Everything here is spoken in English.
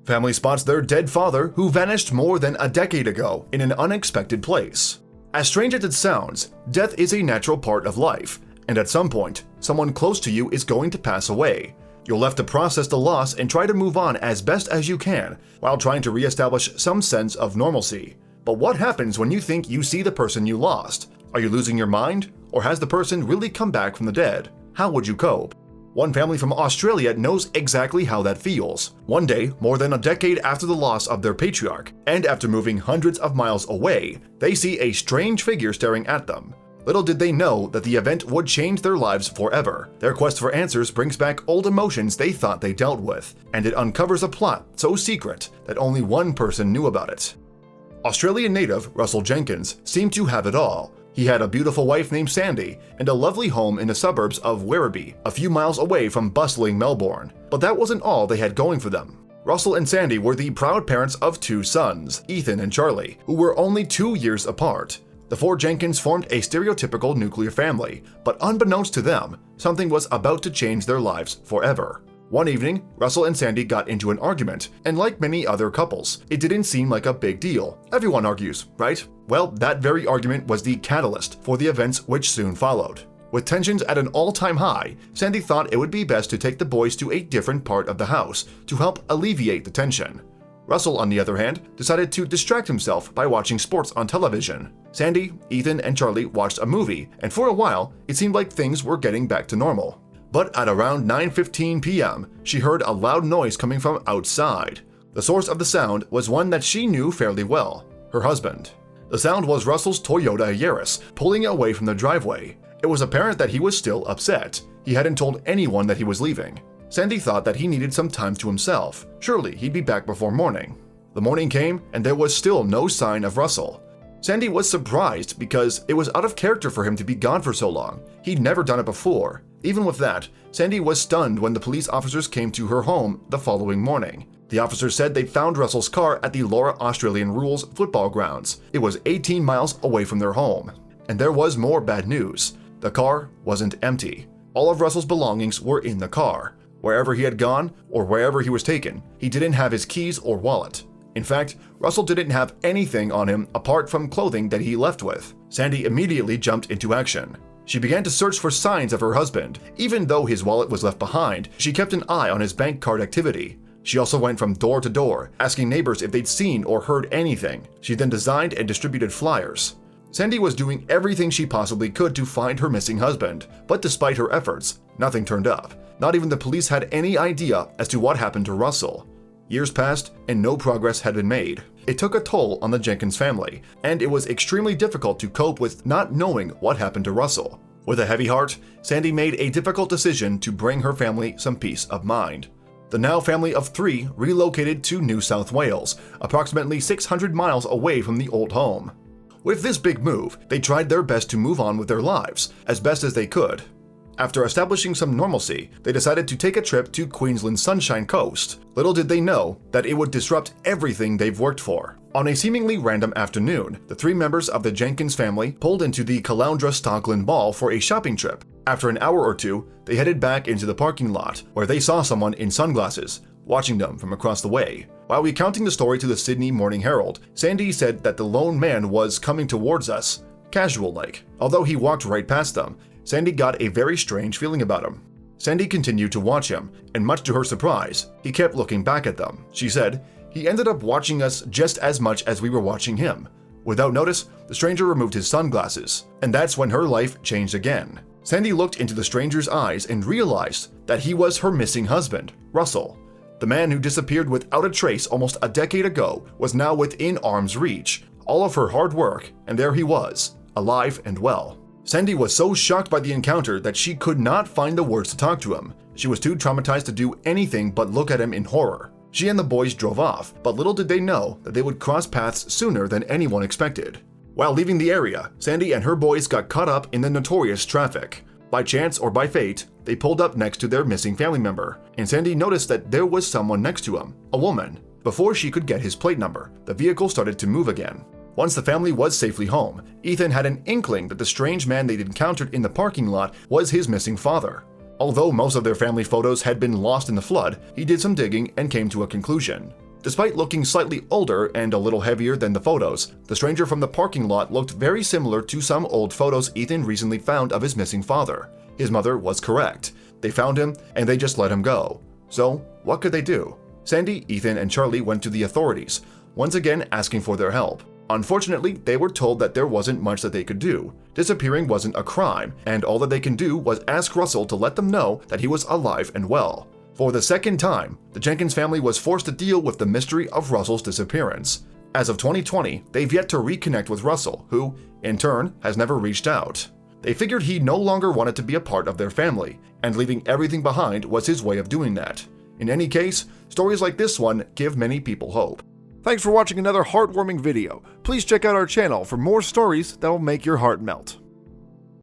Family spots their dead father who vanished more than a decade ago in an unexpected place. As strange as it sounds, death is a natural part of life, and at some point, someone close to you is going to pass away. You'll have to process the loss and try to move on as best as you can while trying to reestablish some sense of normalcy. But what happens when you think you see the person you lost? Are you losing your mind? Or has the person really come back from the dead? How would you cope? One family from Australia knows exactly how that feels. One day, more than a decade after the loss of their patriarch, and after moving hundreds of miles away, they see a strange figure staring at them. Little did they know that the event would change their lives forever. Their quest for answers brings back old emotions they thought they dealt with, and it uncovers a plot so secret that only one person knew about it. Australian native Russell Jenkins seemed to have it all. He had a beautiful wife named Sandy and a lovely home in the suburbs of Werribee, a few miles away from bustling Melbourne. But that wasn't all they had going for them. Russell and Sandy were the proud parents of two sons, Ethan and Charlie, who were only 2 years apart. The four Jenkins formed a stereotypical nuclear family, but unbeknownst to them, something was about to change their lives forever. One evening, Russell and Sandy got into an argument, and like many other couples, it didn't seem like a big deal. Everyone argues, right? Well, that very argument was the catalyst for the events which soon followed. With tensions at an all-time high, Sandy thought it would be best to take the boys to a different part of the house to help alleviate the tension. Russell, on the other hand, decided to distract himself by watching sports on television. Sandy, Ethan, and Charlie watched a movie, and for a while, it seemed like things were getting back to normal. But at around 9:15 p.m., she heard a loud noise coming from outside. The source of the sound was one that she knew fairly well, her husband. The sound was Russell's Toyota Yaris pulling away from the driveway. It was apparent that he was still upset. He hadn't told anyone that he was leaving. Sandy thought that he needed some time to himself. Surely he'd be back before morning. The morning came, and there was still no sign of Russell. Sandy was surprised because it was out of character for him to be gone for so long. He'd never done it before. Even with that, Sandy was stunned when the police officers came to her home the following morning. The officers said they'd found Russell's car at the Laura Australian Rules football grounds. It was 18 miles away from their home. And there was more bad news. The car wasn't empty. All of Russell's belongings were in the car. Wherever he had gone, or wherever he was taken, he didn't have his keys or wallet. In fact, Russell didn't have anything on him apart from clothing that he left with. Sandy immediately jumped into action. She began to search for signs of her husband. Even though his wallet was left behind, she kept an eye on his bank card activity. She also went from door to door, asking neighbors if they'd seen or heard anything. She then designed and distributed flyers. Sandy was doing everything she possibly could to find her missing husband, but despite her efforts, nothing turned up. Not even the police had any idea as to what happened to Russell. Years passed, and no progress had been made. It took a toll on the Jenkins family, and it was extremely difficult to cope with not knowing what happened to Russell. With a heavy heart, Sandy made a difficult decision to bring her family some peace of mind. The now family of 3 relocated to New South Wales, approximately 600 miles away from the old home. With this big move, they tried their best to move on with their lives, as best as they could. After establishing some normalcy, they decided to take a trip to Queensland's Sunshine Coast. Little did they know that it would disrupt everything they've worked for. On a seemingly random afternoon, the 3 members of the Jenkins family pulled into the Caloundra Stockland Mall for a shopping trip. After an hour or two, they headed back into the parking lot, where they saw someone in sunglasses, watching them from across the way. While recounting the story to the Sydney Morning Herald, Sandy said that the lone man was coming towards us, casual-like. Although he walked right past them, Sandy got a very strange feeling about him. Sandy continued to watch him, and much to her surprise, he kept looking back at them. She said, "He ended up watching us just as much as we were watching him." Without notice, the stranger removed his sunglasses, and that's when her life changed again. Sandy looked into the stranger's eyes and realized that he was her missing husband, Russell. The man who disappeared without a trace almost a decade ago was now within arm's reach. All of her hard work, and there he was, alive and well. Sandy was so shocked by the encounter that she could not find the words to talk to him. She was too traumatized to do anything but look at him in horror. She and the boys drove off, but little did they know that they would cross paths sooner than anyone expected. While leaving the area, Sandy and her boys got caught up in the notorious traffic. By chance or by fate, they pulled up next to their missing family member, and Sandy noticed that there was someone next to him, a woman. Before she could get his plate number, the vehicle started to move again. Once the family was safely home, Ethan had an inkling that the strange man they'd encountered in the parking lot was his missing father. Although most of their family photos had been lost in the flood, he did some digging and came to a conclusion. Despite looking slightly older and a little heavier than the photos, the stranger from the parking lot looked very similar to some old photos Ethan recently found of his missing father. His mother was correct. They found him and they just let him go. So, what could they do? Sandy, Ethan, and Charlie went to the authorities, once again asking for their help. Unfortunately, they were told that there wasn't much that they could do. Disappearing wasn't a crime, and all that they can do was ask Russell to let them know that he was alive and well. For the second time, the Jenkins family was forced to deal with the mystery of Russell's disappearance. As of 2020, they've yet to reconnect with Russell, who, in turn, has never reached out. They figured he no longer wanted to be a part of their family, and leaving everything behind was his way of doing that. In any case, stories like this one give many people hope. Thanks for watching another heartwarming video. Please check out our channel for more stories that will make your heart melt.